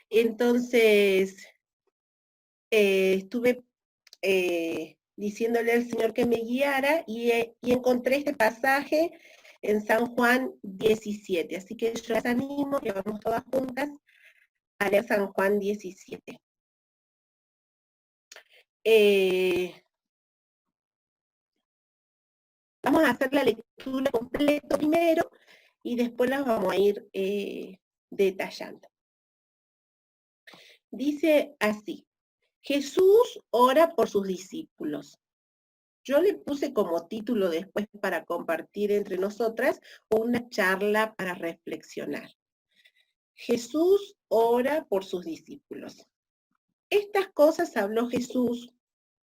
Entonces, estuve diciéndole al Señor que me guiara y encontré este pasaje en San Juan 17. Así que yo les animo que vamos todas juntas a leer San Juan 17. Vamos a hacer la lectura completa primero y después las vamos a ir detallando. Dice así: Jesús ora por sus discípulos. Yo le puse como título después para compartir entre nosotras una charla para reflexionar. Jesús ora por sus discípulos. Estas cosas habló Jesús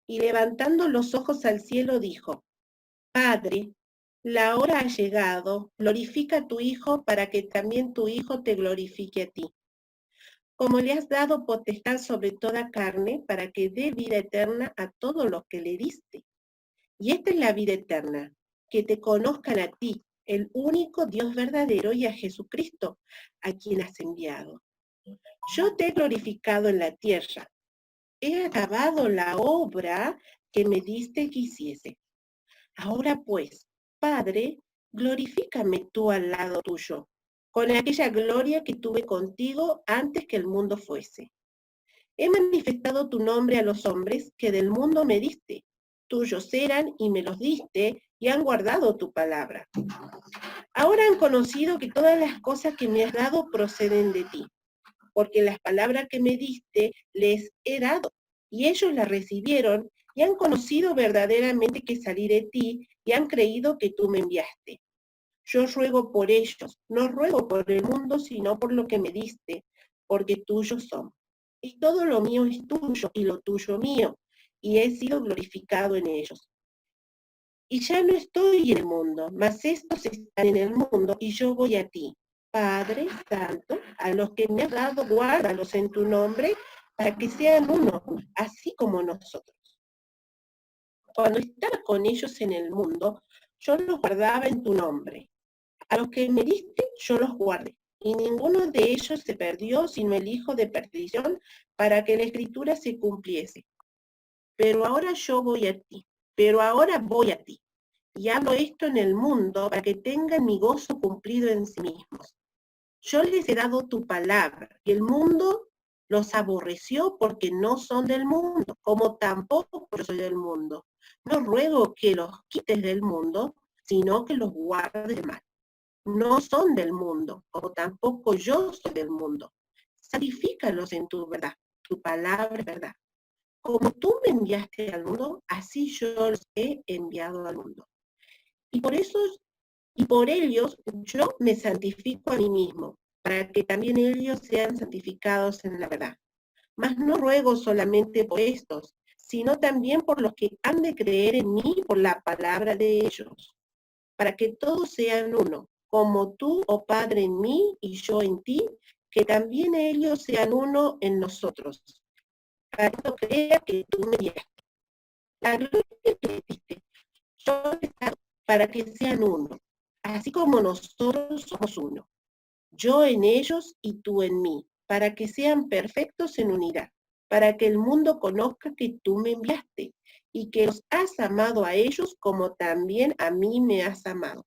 y levantando los ojos al cielo dijo: Padre, la hora ha llegado, glorifica a tu Hijo para que también tu Hijo te glorifique a ti. Como le has dado potestad sobre toda carne para que dé vida eterna a todos los que le diste. Y esta es la vida eterna, que te conozcan a ti, el único Dios verdadero, y a Jesucristo, a quien has enviado. Yo te he glorificado en la tierra. He acabado la obra que me diste que hiciese. Ahora pues, Padre, glorifícame tú al lado tuyo, con aquella gloria que tuve contigo antes que el mundo fuese. He manifestado tu nombre a los hombres que del mundo me diste. Tuyos eran y me los diste y han guardado tu palabra. Ahora han conocido que todas las cosas que me has dado proceden de ti, porque las palabras que me diste les he dado, y ellos las recibieron y han conocido verdaderamente que salí de ti y han creído que tú me enviaste. Yo ruego por ellos, no ruego por el mundo, sino por lo que me diste, porque tuyos son. Y todo lo mío es tuyo, y lo tuyo mío, y he sido glorificado en ellos. Y ya no estoy en el mundo, mas estos están en el mundo, y yo voy a ti. Padre Santo, a los que me has dado, guárdalos en tu nombre, para que sean uno, así como nosotros. Cuando estaba con ellos en el mundo, yo los guardaba en tu nombre. A los que me diste, yo los guardé. Y ninguno de ellos se perdió, sino el hijo de perdición, para que la escritura se cumpliese. Pero ahora voy a ti. Y hablo esto en el mundo, para que tengan mi gozo cumplido en sí mismos. Yo les he dado tu palabra, y el mundo los aborreció porque no son del mundo, como tampoco yo soy del mundo. No ruego que los quites del mundo, sino que los guardes del mal. No son del mundo, como tampoco yo soy del mundo. Santifícalos en tu verdad, tu palabra es verdad. Como tú me enviaste al mundo, así yo los he enviado al mundo. Y por eso, y por ellos, yo me santifico a mí mismo, para que también ellos sean santificados en la verdad. Mas no ruego solamente por estos, sino también por los que han de creer en mí por la palabra de ellos, para que todos sean uno, como tú, oh Padre, en mí y yo en ti, que también ellos sean uno en nosotros, para que no crea que tú me enviaste. La gloria que me diste, yo les he dado, para que sean uno, así como nosotros somos uno. Yo en ellos y tú en mí, para que sean perfectos en unidad, para que el mundo conozca que tú me enviaste y que los has amado a ellos como también a mí me has amado.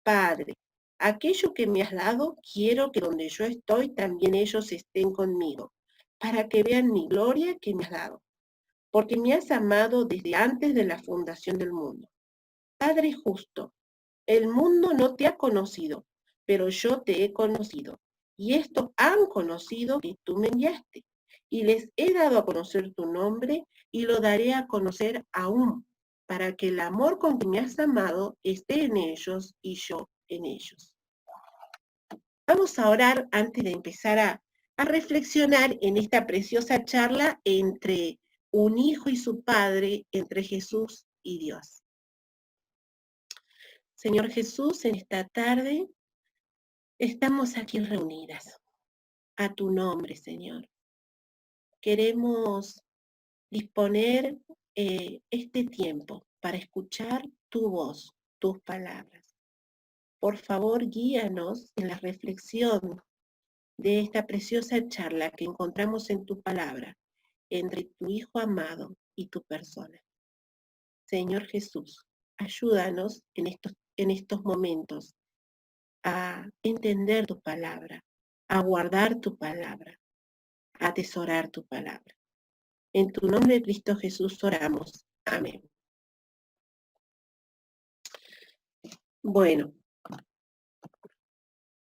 Padre, aquello que me has dado, quiero que donde yo estoy también ellos estén conmigo, para que vean mi gloria que me has dado, porque me has amado desde antes de la fundación del mundo. Padre justo, el mundo no te ha conocido, pero yo te he conocido, y estos han conocido que tú me enviaste, y les he dado a conocer tu nombre, y lo daré a conocer aún, para que el amor con que me has amado esté en ellos y yo en ellos. Vamos a orar antes de empezar a reflexionar en esta preciosa charla entre un hijo y su padre, entre Jesús y Dios. Señor Jesús, en esta tarde estamos aquí reunidas a tu nombre, Señor. Queremos disponer este tiempo para escuchar tu voz, tus palabras. Por favor, guíanos en la reflexión de esta preciosa charla que encontramos en tu palabra, entre tu Hijo amado y tu persona. Señor Jesús, ayúdanos en estos momentos a entender tu palabra, a guardar tu palabra, a atesorar tu palabra. En tu nombre de Cristo Jesús oramos. Amén. Bueno,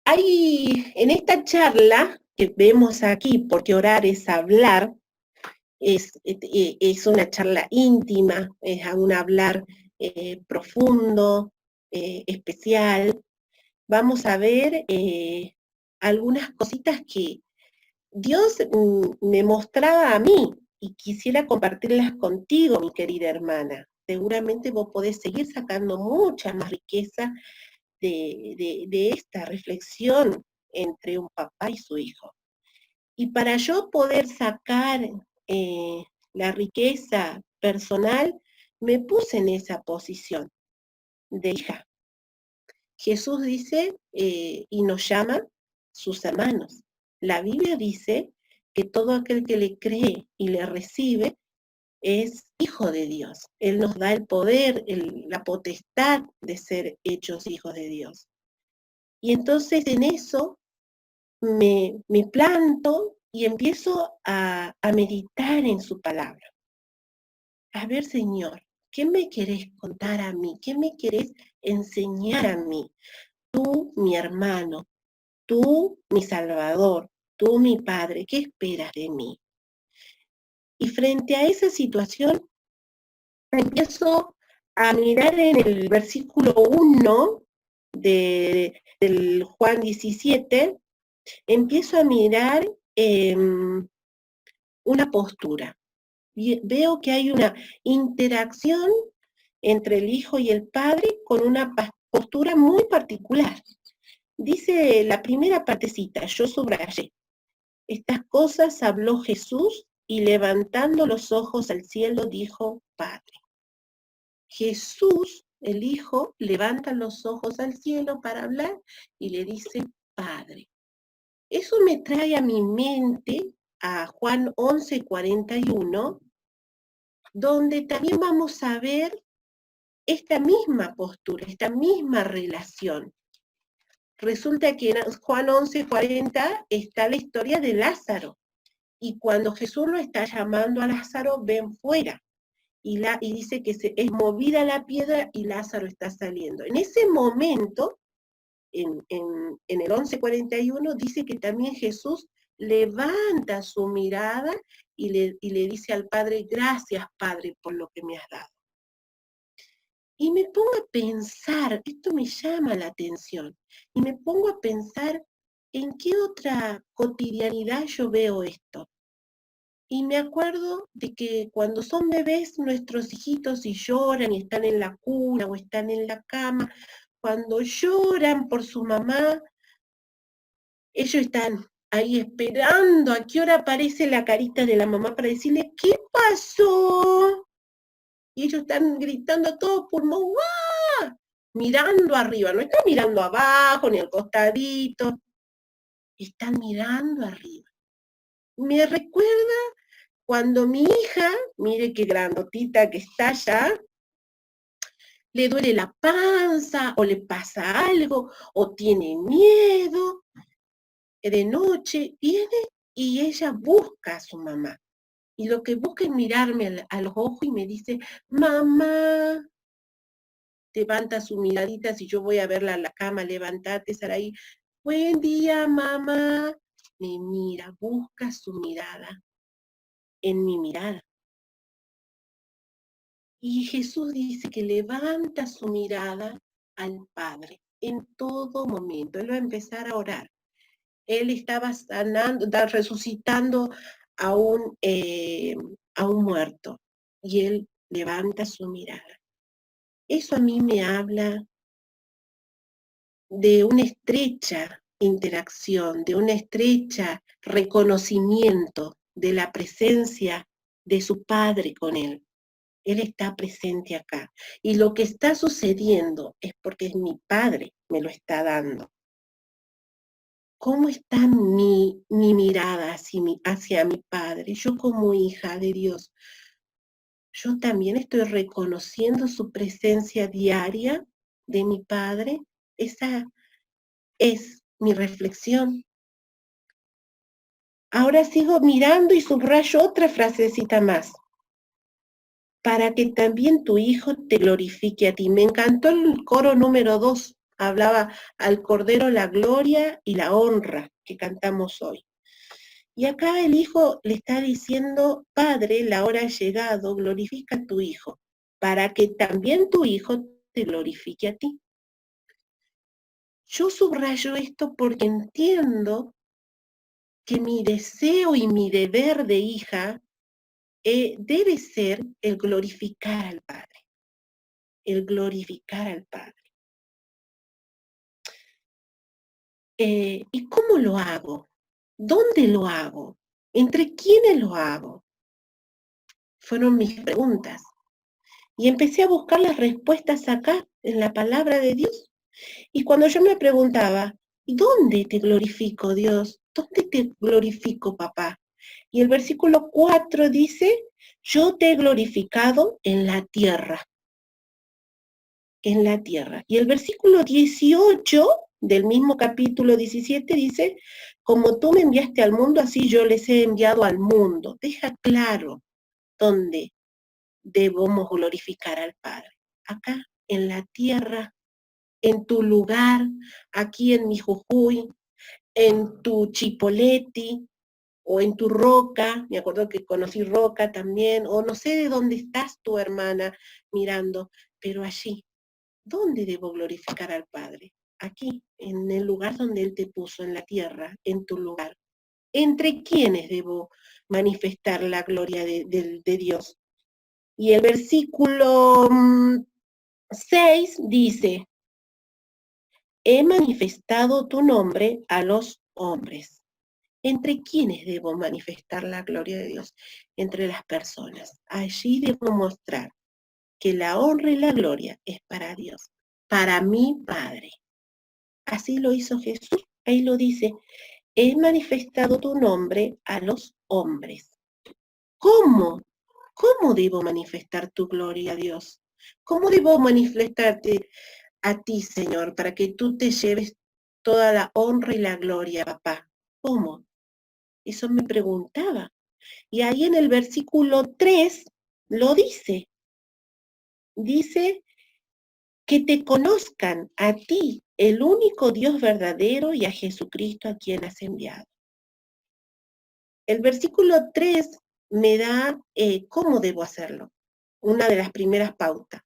hay en esta charla que vemos aquí, porque orar es hablar, es una charla íntima, es un hablar profundo, especial. Vamos a ver algunas cositas que Dios me mostraba a mí y quisiera compartirlas contigo, mi querida hermana. Seguramente vos podés seguir sacando mucha más riqueza de esta reflexión entre un papá y su hijo. Y para yo poder sacar la riqueza personal, me puse en esa posición de hija. Jesús dice y nos llama sus hermanos. La Biblia dice que todo aquel que le cree y le recibe es hijo de Dios. Él nos da el poder, la potestad de ser hechos hijos de Dios. Y entonces en eso me planto y empiezo a meditar en su palabra. A ver, Señor, ¿qué me querés contar a mí? ¿Qué me querés enseñar a mí? Tú, mi hermano, tú, mi Salvador, tú, mi Padre, ¿qué esperas de mí? Y frente a esa situación, empiezo a mirar en el versículo 1 del Juan 17, empiezo a mirar una postura. Veo que hay una interacción entre el Hijo y el Padre con una postura muy particular. Dice la primera partecita, yo subrayé, estas cosas habló Jesús y levantando los ojos al cielo dijo, Padre. Jesús, el Hijo, levanta los ojos al cielo para hablar y le dice, Padre. Eso me trae a mi mente a Juan 11:41, donde también vamos a ver esta misma postura, esta misma relación. Resulta que en Juan 11:40 está la historia de Lázaro, y cuando Jesús lo está llamando a Lázaro, ven fuera, y dice que es movida la piedra y Lázaro está saliendo. En ese momento, en el 11:41, dice que también Jesús levanta su mirada y le dice al Padre, gracias Padre por lo que me has dado. Y me pongo a pensar, esto me llama la atención, y me pongo a pensar en qué otra cotidianidad yo veo esto. Y me acuerdo de que cuando son bebés, nuestros hijitos y lloran y están en la cuna o están en la cama, cuando lloran por su mamá, ellos están ahí esperando a qué hora aparece la carita de la mamá para decirle, ¿qué pasó? Y ellos están gritando a todo pulmón, ¡guau! Mirando arriba, no están mirando abajo ni al costadito, están mirando arriba. Me recuerda cuando mi hija, mire qué grandotita que está ya, le duele la panza o le pasa algo o tiene miedo, de noche viene y ella busca a su mamá. Y lo que busca es mirarme a los ojos y me dice, mamá, levanta su miradita, si yo voy a verla a la cama, levántate, Saraí, buen día, mamá. Me mira, busca su mirada en mi mirada. Y Jesús dice que levanta su mirada al Padre en todo momento. Él va a empezar a orar. Él estaba sanando, resucitando a un muerto. Y él levanta su mirada. Eso a mí me habla de una estrecha interacción, de una estrecha reconocimiento de la presencia de su Padre con él. Él está presente acá. Y lo que está sucediendo es porque mi Padre me lo está dando. ¿Cómo está mi mirada hacia mi Padre? Yo como hija de Dios, yo también estoy reconociendo su presencia diaria de mi Padre. Esa es mi reflexión. Ahora sigo mirando y subrayo otra frasecita más. Para que también tu Hijo te glorifique a ti. Me encantó el coro número 2. Hablaba al Cordero la gloria y la honra que cantamos hoy. Y acá el Hijo le está diciendo, Padre, la hora ha llegado, glorifica a tu Hijo, para que también tu Hijo te glorifique a ti. Yo subrayo esto porque entiendo que mi deseo y mi deber de hija debe ser el glorificar al Padre, el glorificar al Padre. ¿Y cómo lo hago? ¿Dónde lo hago? ¿Entre quiénes lo hago? Fueron mis preguntas. Y empecé a buscar las respuestas acá, en la palabra de Dios. Y cuando yo me preguntaba, ¿dónde te glorifico, Dios? ¿Dónde te glorifico, papá? Y el versículo 4 dice, yo te he glorificado en la tierra. En la tierra. Y el versículo 18 del mismo capítulo 17 dice, como tú me enviaste al mundo, así yo les he enviado al mundo. Deja claro dónde debemos glorificar al Padre. Acá, en la tierra, en tu lugar, aquí en mi Jujuy, en tu Chipoleti, o en tu Roca, me acuerdo que conocí Roca también, o no sé de dónde estás tu hermana mirando, pero allí, ¿dónde debo glorificar al Padre? Aquí, en el lugar donde Él te puso, en la tierra, en tu lugar. ¿Entre quiénes debo manifestar la gloria de Dios? Y el versículo 6 dice, he manifestado tu nombre a los hombres. ¿Entre quiénes debo manifestar la gloria de Dios? Entre las personas. Allí debo mostrar que la honra y la gloria es para Dios, para mi Padre. Así lo hizo Jesús. Ahí lo dice, he manifestado tu nombre a los hombres. ¿Cómo? ¿Cómo debo manifestar tu gloria a Dios? ¿Cómo debo manifestarte a ti, Señor, para que tú te lleves toda la honra y la gloria, papá? ¿Cómo? Eso me preguntaba. Y ahí en el versículo 3 lo dice. Dice que te conozcan a ti, el único Dios verdadero, y a Jesucristo a quien has enviado. El versículo 3 me da cómo debo hacerlo. Una de las primeras pautas.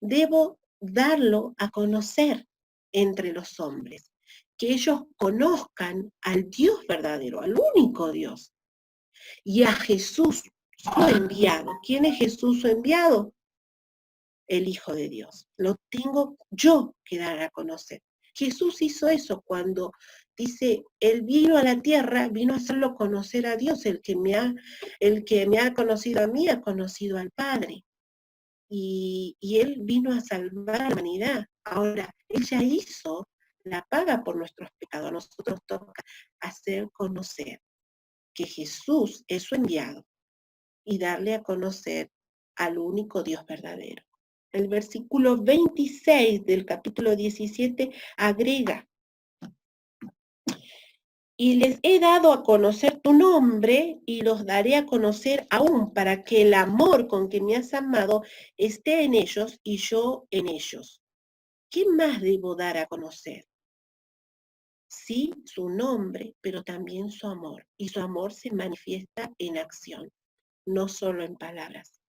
Debo darlo a conocer entre los hombres, que ellos conozcan al Dios verdadero, al único Dios, y a Jesús, su enviado. ¿Quién es Jesús su enviado? El Hijo de Dios. Lo tengo yo que dar a conocer. Jesús hizo eso cuando dice, Él vino a la tierra, vino a hacerlo conocer a Dios. El que me ha conocido a mí, ha conocido al Padre. Y Él vino a salvar a la humanidad. Ahora, Él ya hizo la paga por nuestros pecados. A nosotros toca hacer conocer que Jesús es su enviado y darle a conocer al único Dios verdadero. El versículo 26 del capítulo 17 agrega, y les he dado a conocer tu nombre y los daré a conocer aún para que el amor con que me has amado esté en ellos y yo en ellos. ¿Qué más debo dar a conocer? Sí, su nombre, pero también su amor. Y su amor se manifiesta en acción, no solo en palabras.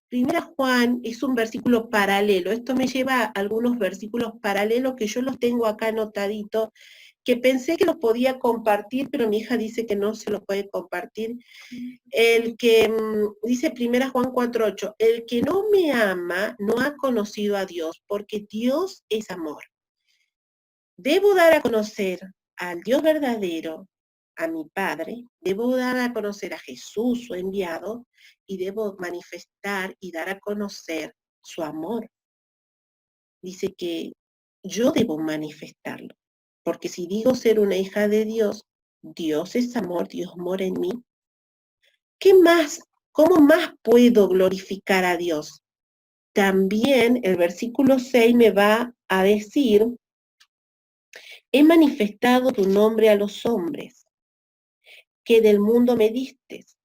Primera Juan es un versículo paralelo. Esto me lleva a algunos versículos paralelos que yo los tengo acá anotaditos, que pensé que los podía compartir, pero mi hija dice que no se los puede compartir. El que dice Primera Juan 4:8, el que no me ama no ha conocido a Dios, porque Dios es amor. Debo dar a conocer al Dios verdadero, a mi Padre, debo dar a conocer a Jesús, su enviado, y debo manifestar y dar a conocer su amor. Dice que yo debo manifestarlo, Porque si digo ser una hija de Dios, Dios es amor, Dios mora en mí. ¿Qué más? ¿Cómo más puedo glorificar a Dios? También el versículo 6 me va a decir, he manifestado tu nombre a los hombres, que del mundo me distes.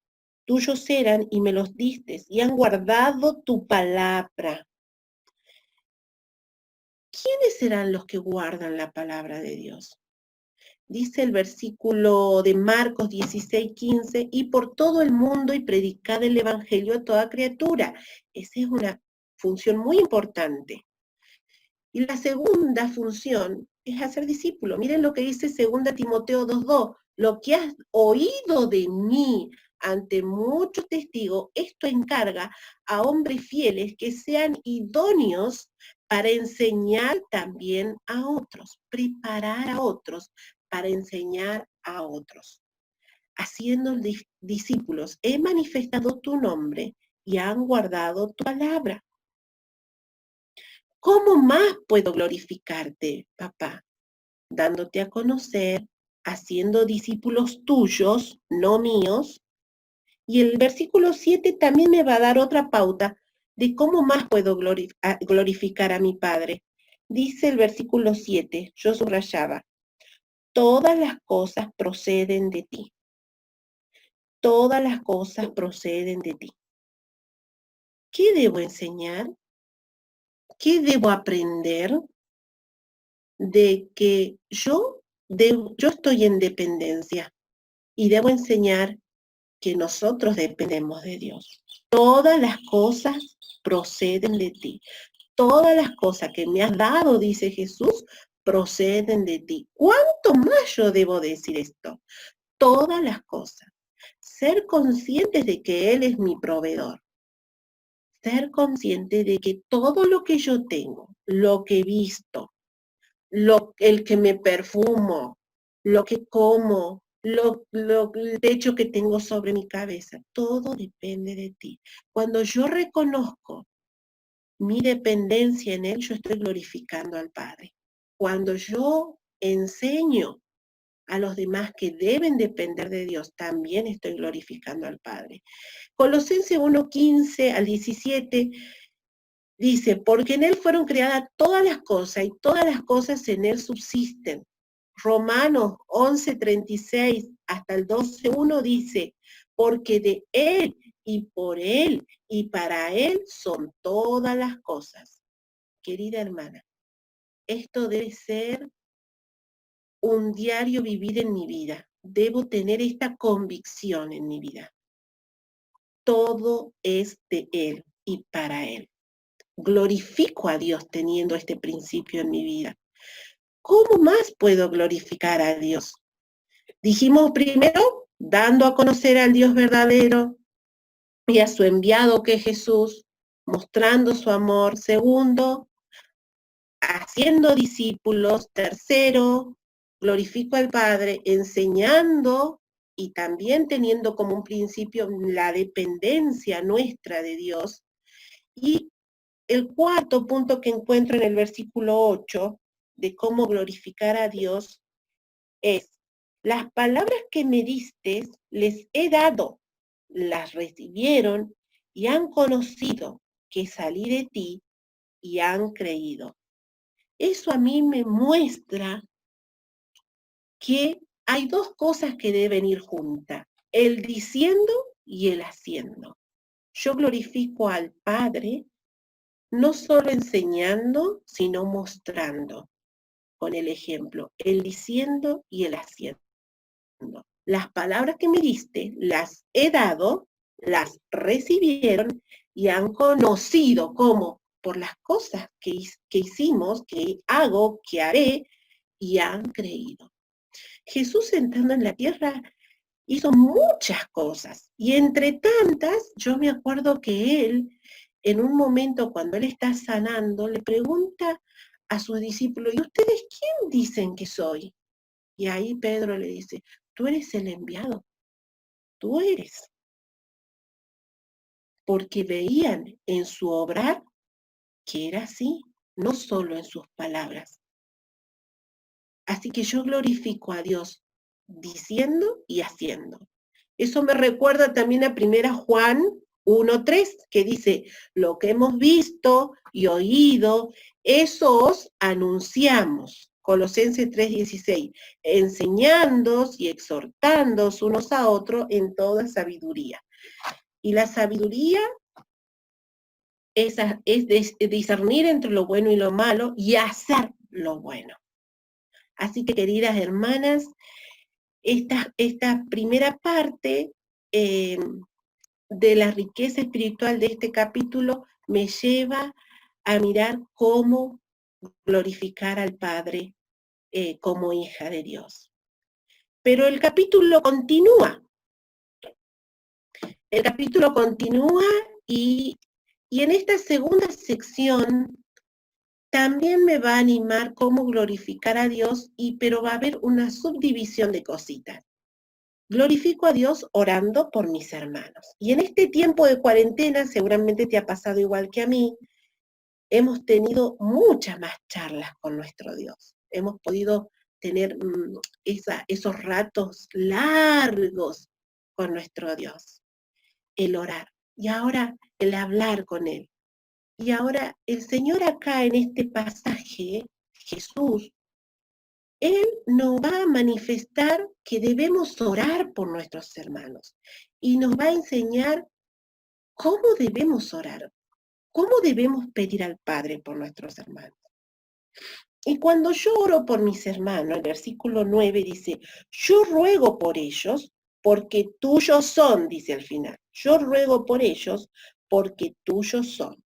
Tuyos eran y me los distes, y han guardado tu palabra. ¿Quiénes serán los que guardan la palabra de Dios? Dice el versículo de Marcos 16:15, y por todo el mundo y predicad el evangelio a toda criatura. Esa es una función muy importante. Y la segunda función es hacer discípulo. Miren lo que dice 2 Timoteo 2:2. Lo que has oído de mí ante muchos testigos, esto encarga a hombres fieles que sean idóneos para enseñar también a otros, preparar a otros para enseñar a otros. Haciendo discípulos, he manifestado tu nombre y han guardado tu palabra. ¿Cómo más puedo glorificarte, papá? Dándote a conocer, haciendo discípulos tuyos, no míos. Y el versículo 7 también me va a dar otra pauta de cómo más puedo glorificar a mi Padre. Dice el versículo 7, yo subrayaba, todas las cosas proceden de ti. Todas las cosas proceden de ti. ¿Qué debo enseñar? ¿Qué debo aprender? De que yo estoy en dependencia y debo enseñar que nosotros dependemos de Dios. Todas las cosas proceden de ti. Todas las cosas que me has dado, dice Jesús, proceden de ti. ¿Cuánto más yo debo decir esto? Todas las cosas. Ser conscientes de que Él es mi proveedor. Ser consciente de que todo lo que yo tengo, lo que he visto, el que me perfumo, lo que como, el techo que tengo sobre mi cabeza, todo depende de ti. Cuando yo reconozco mi dependencia en Él, yo estoy glorificando al Padre. Cuando yo enseño a los demás que deben depender de Dios, también estoy glorificando al Padre. Colosenses 1:15 al 17 dice, porque en Él fueron creadas todas las cosas y todas las cosas en Él subsisten. Romanos 11:36 hasta el 12:1 dice, porque de Él y por Él y para Él son todas las cosas. Querida hermana, esto debe ser un diario vivir en mi vida. Debo tener esta convicción en mi vida. Todo es de Él y para Él. Glorifico a Dios teniendo este principio en mi vida. ¿Cómo más puedo glorificar a Dios? Dijimos primero, dando a conocer al Dios verdadero y a su enviado que es Jesús, mostrando su amor. Segundo, haciendo discípulos. Tercero, glorifico al Padre, enseñando y también teniendo como un principio la dependencia nuestra de Dios. Y el cuarto punto que encuentro en el versículo 8 de cómo glorificar a Dios es, las palabras que me diste les he dado, las recibieron y han conocido que salí de ti y han creído. Eso a mí me muestra que hay dos cosas que deben ir juntas, el diciendo y el haciendo. Yo glorifico al Padre no solo enseñando, sino mostrando con el ejemplo, el diciendo y el haciendo. Las palabras que me diste las he dado, las recibieron y han conocido como por las cosas que hicimos, que hago, que haré, y han creído. Jesús entrando en la tierra hizo muchas cosas y entre tantas yo me acuerdo que él en un momento cuando él está sanando le pregunta a sus discípulos, ¿y ustedes quién dicen que soy? Y ahí Pedro le dice, tú eres el enviado, tú eres, porque veían en su obrar que era así, no solo en sus palabras. Así que yo glorifico a Dios diciendo y haciendo. Eso me recuerda también a 1 Juan 1:3, que dice, lo que hemos visto y oído, eso os anunciamos. Colosenses 3:16, enseñándoos y exhortándoos unos a otros en toda sabiduría. Y la sabiduría es discernir entre lo bueno y lo malo y hacer lo bueno. Así que, queridas hermanas, esta primera parte de la riqueza espiritual de este capítulo me lleva a mirar cómo glorificar al Padre como hija de Dios. Pero el capítulo continúa. El capítulo continúa y en esta segunda sección también me va a animar cómo glorificar a Dios, pero va a haber una subdivisión de cositas. Glorifico a Dios orando por mis hermanos. Y en este tiempo de cuarentena, seguramente te ha pasado igual que a mí, hemos tenido muchas más charlas con nuestro Dios. Hemos podido tener esos ratos largos con nuestro Dios, el orar. Y ahora el hablar con Él. Y ahora el Señor acá en este pasaje, Jesús, Él nos va a manifestar que debemos orar por nuestros hermanos y nos va a enseñar cómo debemos orar, cómo debemos pedir al Padre por nuestros hermanos. Y cuando yo oro por mis hermanos, el versículo 9 dice, yo ruego por ellos porque tuyos son, dice al final. Yo ruego por ellos porque tuyos son.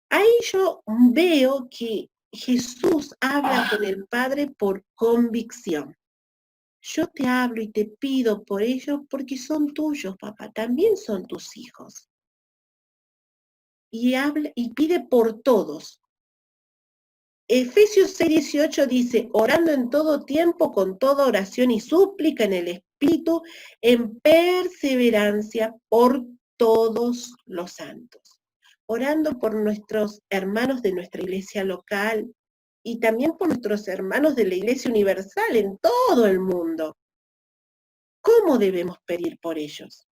Ahí yo veo que Jesús habla con el Padre por convicción. Yo te hablo y te pido por ellos porque son tuyos, papá, también son tus hijos. Y habla y pide por todos. Efesios 6:18 dice, orando en todo tiempo, con toda oración y súplica en el Espíritu, en perseverancia por todos los santos. Orando por nuestros hermanos de nuestra iglesia local y también por nuestros hermanos de la iglesia universal en todo el mundo. ¿Cómo debemos pedir por ellos?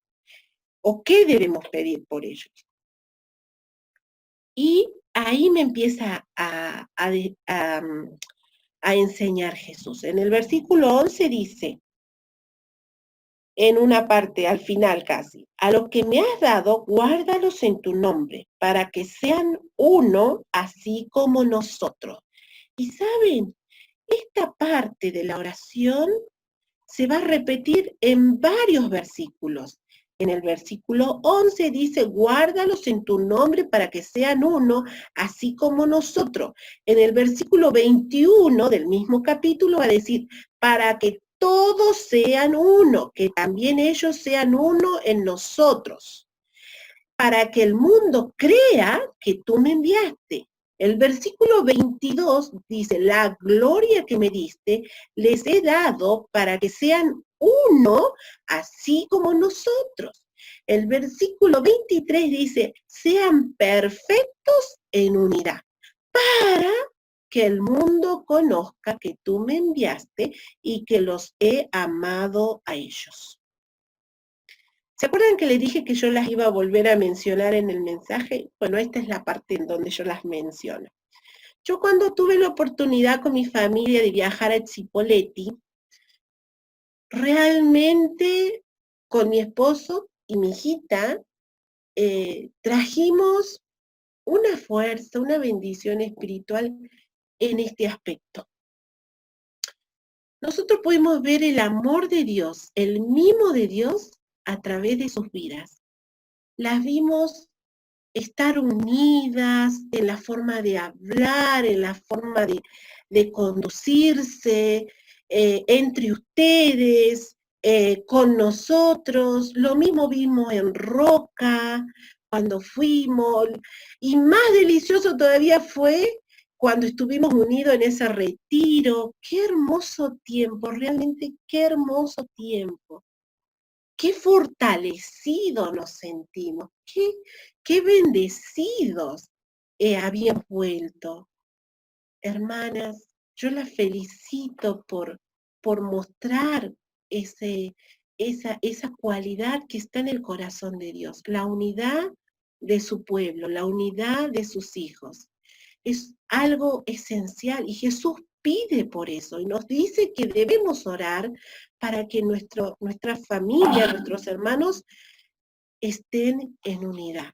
¿O qué debemos pedir por ellos? Y ahí me empieza a enseñar Jesús. En el versículo 11 dice, en una parte, al final casi, a los que me has dado, guárdalos en tu nombre, para que sean uno, así como nosotros. Y saben, esta parte de la oración se va a repetir en varios versículos. En el versículo 11 dice, guárdalos en tu nombre para que sean uno, así como nosotros. En el versículo 21 del mismo capítulo va a decir, para que todos sean uno, que también ellos sean uno en nosotros, para que el mundo crea que tú me enviaste. El versículo 22 dice, la gloria que me diste les he dado para que sean uno, así como nosotros. El versículo 23 dice, sean perfectos en unidad, para que el mundo conozca que tú me enviaste y que los he amado a ellos. ¿Se acuerdan que les dije que yo las iba a volver a mencionar en el mensaje? Bueno, esta es la parte en donde yo las menciono. Yo cuando tuve la oportunidad con mi familia de viajar a Chipoleti, realmente con mi esposo y mi hijita trajimos una fuerza, una bendición espiritual en este aspecto. Nosotros pudimos ver el amor de Dios, el mimo de Dios a través de sus vidas. Las vimos estar unidas en la forma de hablar, en la forma de conducirse, entre ustedes, con nosotros. Lo mismo vimos en Roca, cuando fuimos, y más delicioso todavía fue cuando estuvimos unidos en ese retiro. Qué hermoso tiempo, realmente qué hermoso tiempo. Qué fortalecidos nos sentimos, qué bendecidos habían vuelto. Hermanas, Yo la felicito por mostrar esa cualidad que está en el corazón de Dios, la unidad de su pueblo, la unidad de sus hijos. Es algo esencial y Jesús pide por eso y nos dice que debemos orar para que nuestra familia, nuestros hermanos estén en unidad.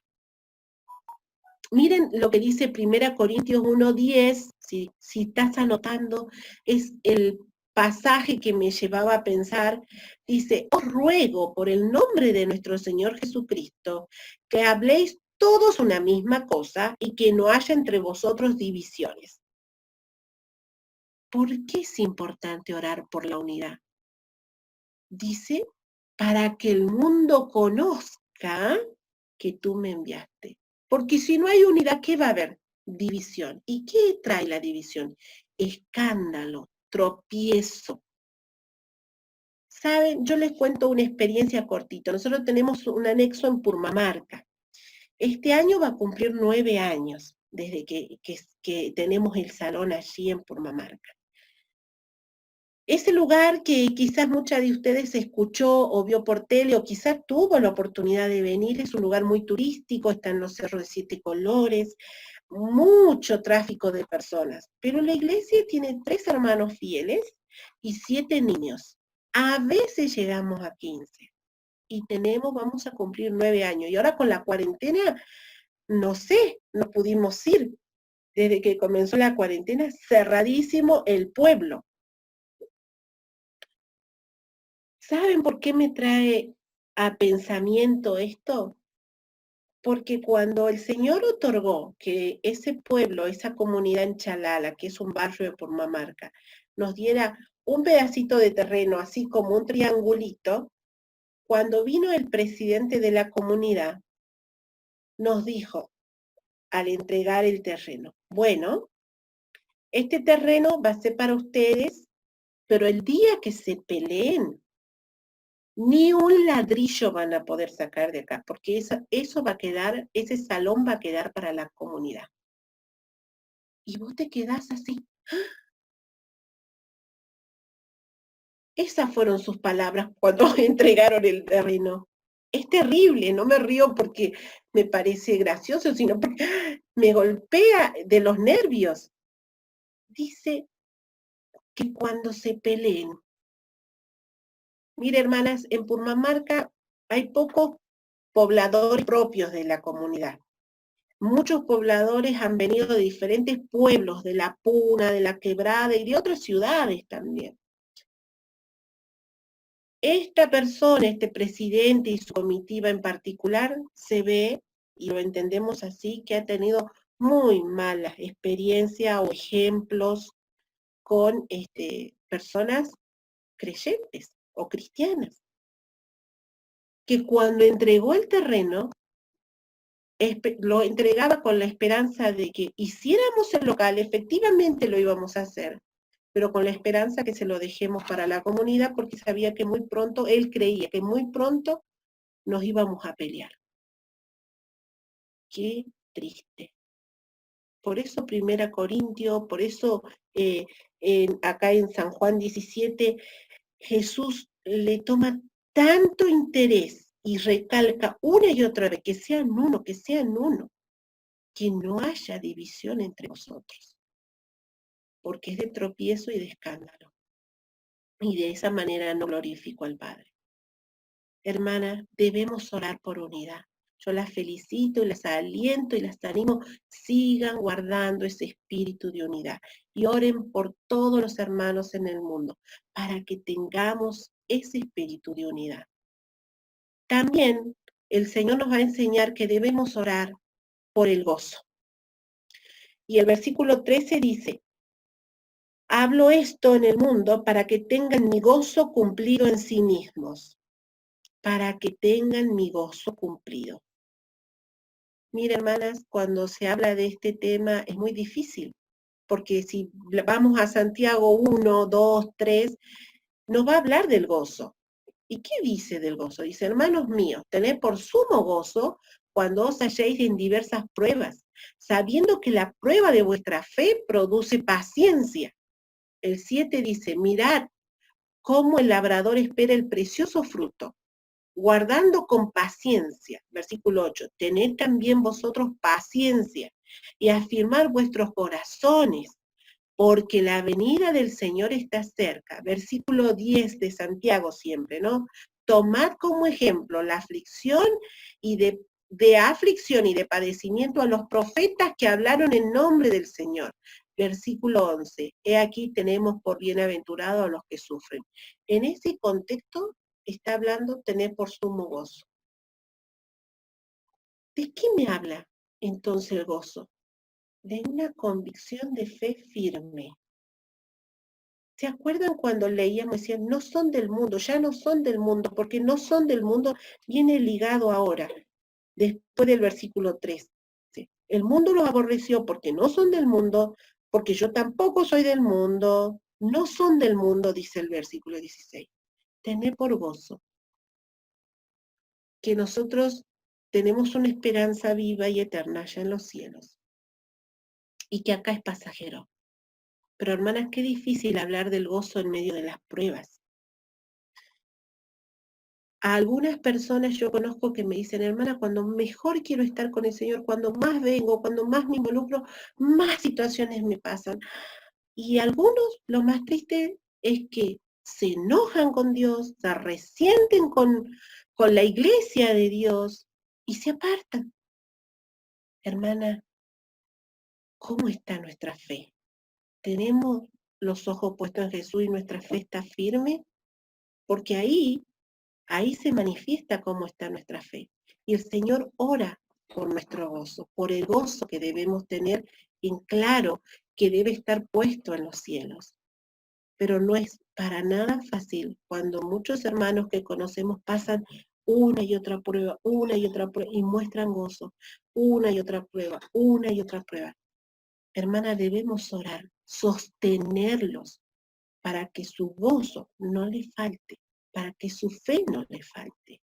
Miren lo que dice 1 Corintios 1:10, si estás anotando, es el pasaje que me llevaba a pensar. Dice, os ruego por el nombre de nuestro Señor Jesucristo, que habléis todos una misma cosa y que no haya entre vosotros divisiones. ¿Por qué es importante orar por la unidad? Dice, para que el mundo conozca que tú me enviaste. Porque si no hay unidad, ¿qué va a haber? División. ¿Y qué trae la división? Escándalo, tropiezo. ¿Saben? Yo les cuento una experiencia cortita. Nosotros tenemos un anexo en Purmamarca. Este año va a cumplir 9 años desde que tenemos el salón allí en Purmamarca. Ese lugar que quizás muchas de ustedes escuchó o vio por tele o quizás tuvo la oportunidad de venir, es un lugar muy turístico, está en los cerros de 7 colores, mucho tráfico de personas, pero la iglesia tiene 3 hermanos fieles y 7 niños. A veces llegamos a 15 y vamos a cumplir 9 años. Y ahora con la cuarentena, no sé, no pudimos ir. Desde que comenzó la cuarentena, cerradísimo el pueblo. ¿Saben por qué me trae a pensamiento esto? Porque cuando el Señor otorgó que ese pueblo, esa comunidad en Chalala, que es un barrio de Purmamarca, nos diera un pedacito de terreno, así como un triangulito, cuando vino el presidente de la comunidad, nos dijo, al entregar el terreno, bueno, este terreno va a ser para ustedes, pero el día que se peleen, ni un ladrillo van a poder sacar de acá, porque eso va a quedar, ese salón va a quedar para la comunidad. Y vos te quedás así. Esas fueron sus palabras cuando entregaron el terreno. Es terrible, no me río porque me parece gracioso, sino porque me golpea de los nervios. Dice que cuando se peleen, mire hermanas, en Purmamarca hay pocos pobladores propios de la comunidad. Muchos pobladores han venido de diferentes pueblos, de La Puna, de La Quebrada y de otras ciudades también. Esta persona, este presidente y su comitiva en particular, se ve, y lo entendemos así, que ha tenido muy malas experiencias o ejemplos con personas creyentes o cristianas, que cuando entregó el terreno, lo entregaba con la esperanza de que hiciéramos el local, efectivamente lo íbamos a hacer, pero con la esperanza que se lo dejemos para la comunidad, porque sabía que muy pronto, él creía que muy pronto nos íbamos a pelear. Qué triste. Por eso 1 Corintios, por eso acá en San Juan 17, Jesús le toma tanto interés y recalca una y otra vez que sean uno, que no haya división entre vosotros, porque es de tropiezo y de escándalo. Y de esa manera no glorifico al Padre. Hermanas, debemos orar por unidad. Yo las felicito y las aliento y las animo, sigan guardando ese espíritu de unidad y oren por todos los hermanos en el mundo para que tengamos ese espíritu de unidad. También el Señor nos va a enseñar que debemos orar por el gozo. Y el versículo 13 dice, hablo esto en el mundo para que tengan mi gozo cumplido en sí mismos, para que tengan mi gozo cumplido. Mira, hermanas, cuando se habla de este tema es muy difícil, porque si vamos a Santiago 1, 2, 3, nos va a hablar del gozo. ¿Y qué dice del gozo? Dice, hermanos míos, tened por sumo gozo cuando os halléis en diversas pruebas, sabiendo que la prueba de vuestra fe produce paciencia. El 7 dice, mirad cómo el labrador espera el precioso fruto, guardando con paciencia. Versículo 8, tened también vosotros paciencia y afirmar vuestros corazones, porque la venida del Señor está cerca. Versículo 10 de Santiago siempre, ¿no? Tomad como ejemplo la aflicción y de aflicción y de padecimiento a los profetas que hablaron en nombre del Señor. Versículo 11, he aquí tenemos por bienaventurado a los que sufren. En ese contexto está hablando tener por sumo gozo. ¿De qué me habla entonces el gozo? De una convicción de fe firme. ¿Se acuerdan cuando leíamos, decían, no son del mundo, ya no son del mundo, porque no son del mundo, viene ligado ahora, después del versículo 3. El mundo los aborreció porque no son del mundo, porque yo tampoco soy del mundo, no son del mundo, dice el versículo 16. Tené por gozo que nosotros tenemos una esperanza viva y eterna allá en los cielos, y que acá es pasajero. Pero hermanas, qué difícil hablar del gozo en medio de las pruebas. A algunas personas yo conozco que me dicen, hermana, cuando mejor quiero estar con el Señor, cuando más vengo, cuando más me involucro, más situaciones me pasan. Y algunos, lo más triste es que se enojan con Dios, se resienten con la iglesia de Dios y se apartan. Hermana, ¿cómo está nuestra fe? ¿Tenemos los ojos puestos en Jesús y nuestra fe está firme? Porque ahí se manifiesta cómo está nuestra fe. Y el Señor ora por nuestro gozo, por el gozo que debemos tener en claro que debe estar puesto en los cielos. Pero no es para nada fácil cuando muchos hermanos que conocemos pasan una y otra prueba, y muestran gozo, una y otra prueba, una y otra prueba. Hermana, debemos orar, sostenerlos para que su gozo no le falte, para que su fe no le falte.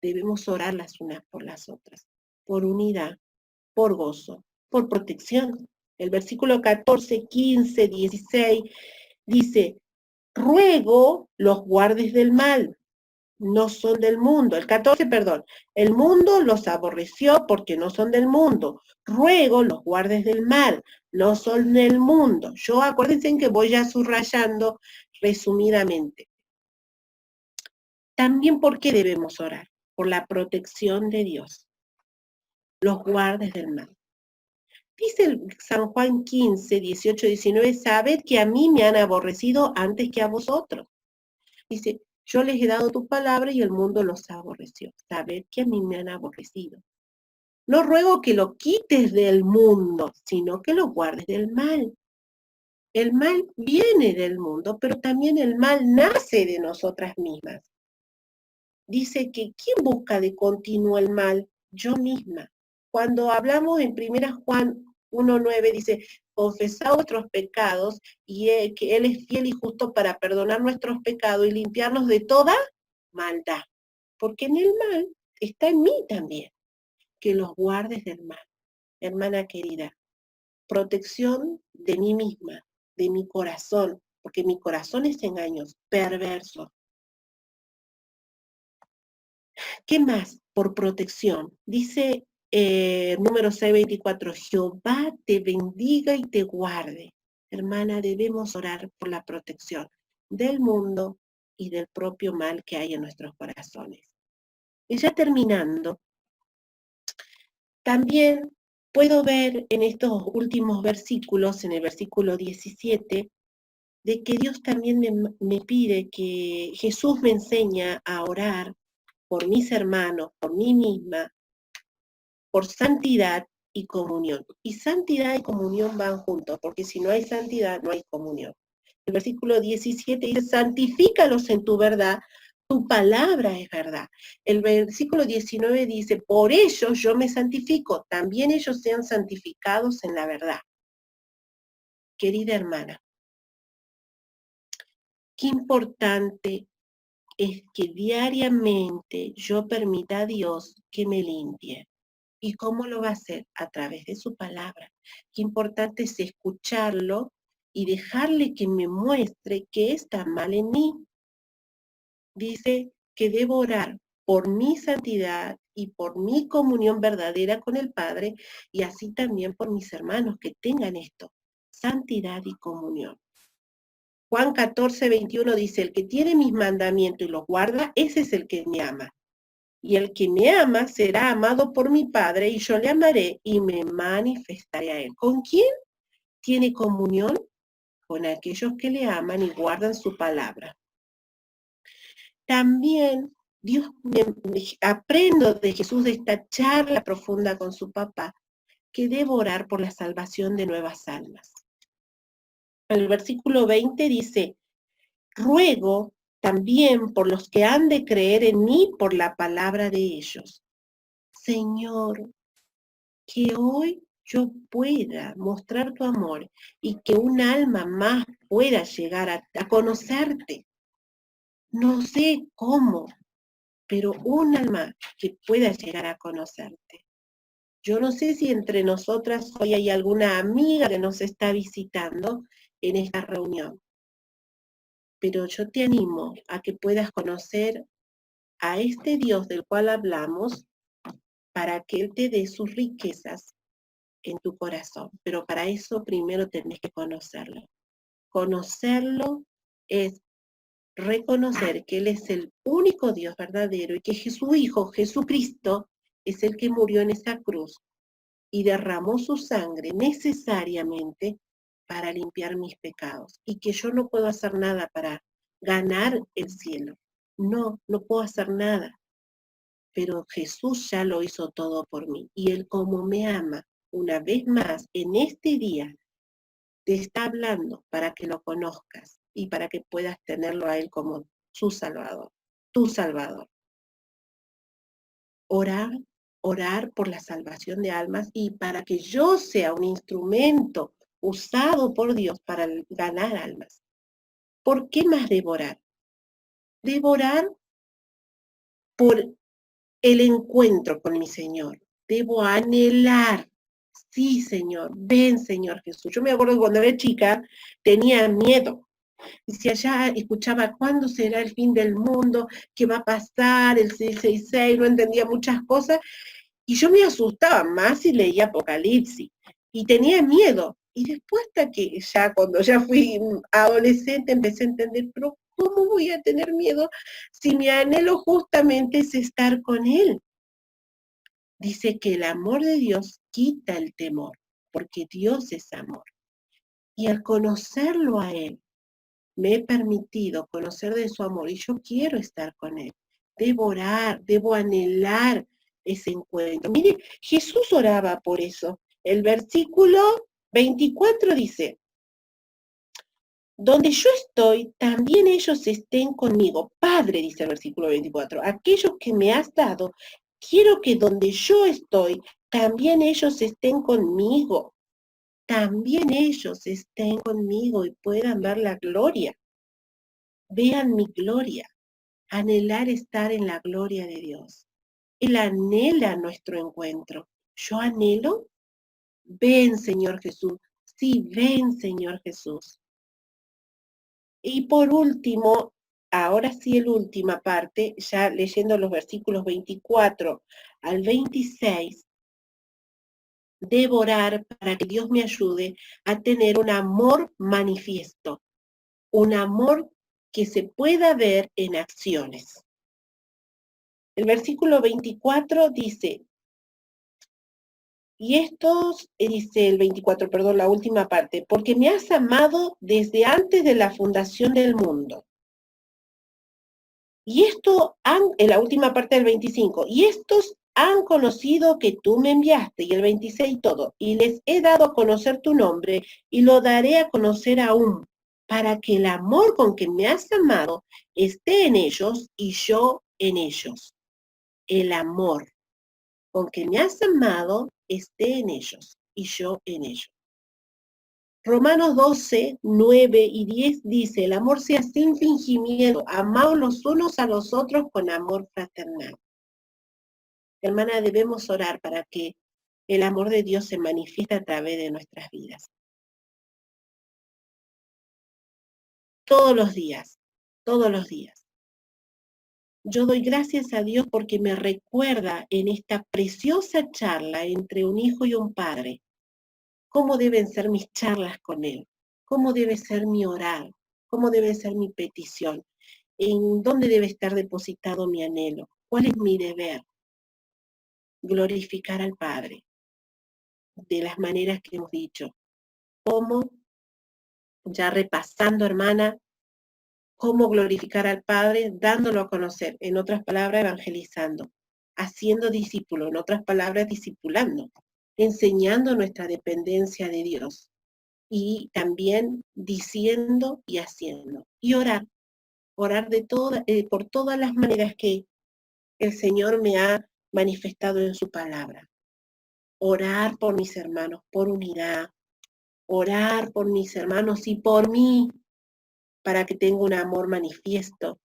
Debemos orar las unas por las otras, por unidad, por gozo, por protección. El versículo 14, 15, 16 dice, ruego los guardes del mal, no son del mundo. El 14, perdón, el mundo los aborreció porque no son del mundo. Ruego los guardes del mal, no son del mundo. Yo acuérdense en que voy ya subrayando resumidamente. También, ¿por qué debemos orar? Por la protección de Dios, los guardes del mal. Dice el San Juan 15, 18, 19, sabed que a mí me han aborrecido antes que a vosotros. Dice, yo les he dado tu palabra y el mundo los aborreció. Sabed que a mí me han aborrecido. No ruego que lo quites del mundo, sino que lo guardes del mal. El mal viene del mundo, pero también el mal nace de nosotras mismas. Dice que ¿quién busca de continuo el mal? Yo misma. Cuando hablamos en 1 Juan 1:9 dice, confesad vuestros pecados y que Él es fiel y justo para perdonar nuestros pecados y limpiarnos de toda maldad. Porque en el mal está en mí también, que los guardes del mal. Hermana querida, protección de mí misma, de mi corazón, porque mi corazón es engañoso, perverso. ¿Qué más? Por protección. Dice número 6:24, Jehová te bendiga y te guarde. Hermana, debemos orar por la protección del mundo y del propio mal que hay en nuestros corazones. Y ya terminando, también puedo ver en estos últimos versículos, en el versículo 17, de que Dios también me pide que Jesús me enseña a orar por mis hermanos, por mí misma, por santidad y comunión. Y santidad y comunión van juntos, porque si no hay santidad, no hay comunión. El versículo 17 dice, santifícalos en tu verdad, tu palabra es verdad. El versículo 19 dice, por ellos yo me santifico, también ellos sean santificados en la verdad. Querida hermana, qué importante es que diariamente yo permita a Dios que me limpie. ¿Y cómo lo va a hacer? A través de su palabra. Qué importante es escucharlo y dejarle que me muestre qué está mal en mí. Dice que debo orar por mi santidad y por mi comunión verdadera con el Padre, y así también por mis hermanos que tengan esto, santidad y comunión. Juan 14:21 dice, el que tiene mis mandamientos y los guarda, ese es el que me ama. Y el que me ama será amado por mi Padre, y yo le amaré y me manifestaré a él. ¿Con quién tiene comunión? Con aquellos que le aman y guardan su palabra. También aprendo de Jesús, de esta charla profunda con su papá, que debo orar por la salvación de nuevas almas. El versículo 20 dice, ruego también por los que han de creer en mí por la palabra de ellos. Señor, que hoy yo pueda mostrar tu amor y que un alma más pueda llegar a conocerte. No sé cómo, pero un alma que pueda llegar a conocerte. Yo no sé si entre nosotras hoy hay alguna amiga que nos está visitando en esta reunión, pero yo te animo a que puedas conocer a este Dios del cual hablamos para que Él te dé sus riquezas en tu corazón. Pero para eso primero tenés que conocerlo. Conocerlo es reconocer que Él es el único Dios verdadero y que su Hijo, Jesucristo, es el que murió en esa cruz y derramó su sangre necesariamente para limpiar mis pecados, y que yo no puedo hacer nada para ganar el cielo. No, no puedo hacer nada, pero Jesús ya lo hizo todo por mí, y Él como me ama, una vez más, en este día, te está hablando para que lo conozcas y para que puedas tenerlo a Él como su Salvador, tu Salvador. Orar por la salvación de almas y para que yo sea un instrumento usado por Dios para ganar almas. ¿Por qué más devorar? Devorar por el encuentro con mi Señor. Debo anhelar. Sí, Señor, ven, Señor Jesús. Yo me acuerdo que cuando era chica tenía miedo. Y si allá escuchaba cuándo será el fin del mundo, qué va a pasar, el 666, no entendía muchas cosas. Y yo me asustaba más si leía Apocalipsis y tenía miedo. Y después hasta que ya cuando ya fui adolescente empecé a entender, pero ¿cómo voy a tener miedo si mi anhelo justamente es estar con Él? Dice que el amor de Dios quita el temor, porque Dios es amor. Y al conocerlo a Él, me he permitido conocer de su amor y yo quiero estar con Él. Debo orar, debo anhelar ese encuentro. Mire, Jesús oraba por eso. El versículo 24 dice, donde yo estoy, también ellos estén conmigo. Padre, dice el versículo 24, aquellos que me has dado, quiero que donde yo estoy, también ellos estén conmigo. También ellos estén conmigo y puedan ver la gloria. Vean mi gloria. Anhelar estar en la gloria de Dios. Él anhela nuestro encuentro. ¿Yo anhelo? Ven, Señor Jesús. Sí, ven, Señor Jesús. Y por último, ahora sí la última parte, ya leyendo los versículos 24 al 26, debo orar para que Dios me ayude a tener un amor manifiesto, un amor que se pueda ver en acciones. El versículo 24 dice, y estos, dice el 24, perdón, la última parte, porque me has amado desde antes de la fundación del mundo. Y esto en la última parte del 25, y estos han conocido que tú me enviaste, y el 26 todo, y les he dado a conocer tu nombre, y lo daré a conocer aún, para que el amor con que me has amado esté en ellos y yo en ellos. El amor con que me has amado esté en ellos y yo en ellos. Romanos 12, 9 y 10 dice, el amor sea sin fingimiento, amaos los unos a los otros con amor fraternal. Hermana, debemos orar para que el amor de Dios se manifieste a través de nuestras vidas. todos los días, todos los días. Yo doy gracias a Dios porque me recuerda en esta preciosa charla entre un hijo y un padre, cómo deben ser mis charlas con Él, cómo debe ser mi orar, cómo debe ser mi petición, en dónde debe estar depositado mi anhelo, cuál es mi deber, glorificar al Padre de las maneras que hemos dicho. Cómo, ya repasando, hermana, cómo glorificar al Padre dándolo a conocer, en otras palabras, evangelizando, haciendo discípulo, en otras palabras, discipulando, enseñando nuestra dependencia de Dios y también diciendo y haciendo. Y orar, orar por todas las maneras que el Señor me ha manifestado en su palabra. Orar por mis hermanos, por unidad, orar por mis hermanos y por mí, para que tenga un amor manifiesto,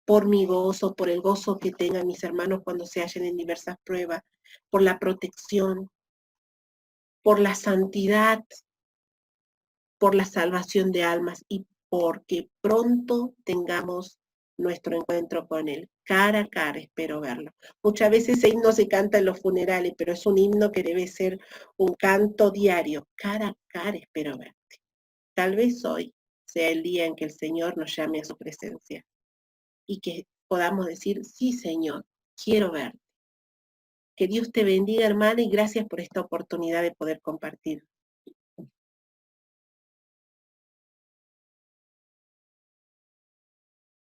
por mi gozo, por el gozo que tengan mis hermanos cuando se hallen en diversas pruebas, por la protección, por la santidad, por la salvación de almas y porque pronto tengamos nuestro encuentro con Él. Cara a cara espero verlo. Muchas veces ese himno se canta en los funerales, pero es un himno que debe ser un canto diario. Cara a cara espero verte. Tal vez hoy sea el día en que el Señor nos llame a su presencia y que podamos decir, sí, Señor, quiero verte. Que Dios te bendiga, hermana, y gracias por esta oportunidad de poder compartir.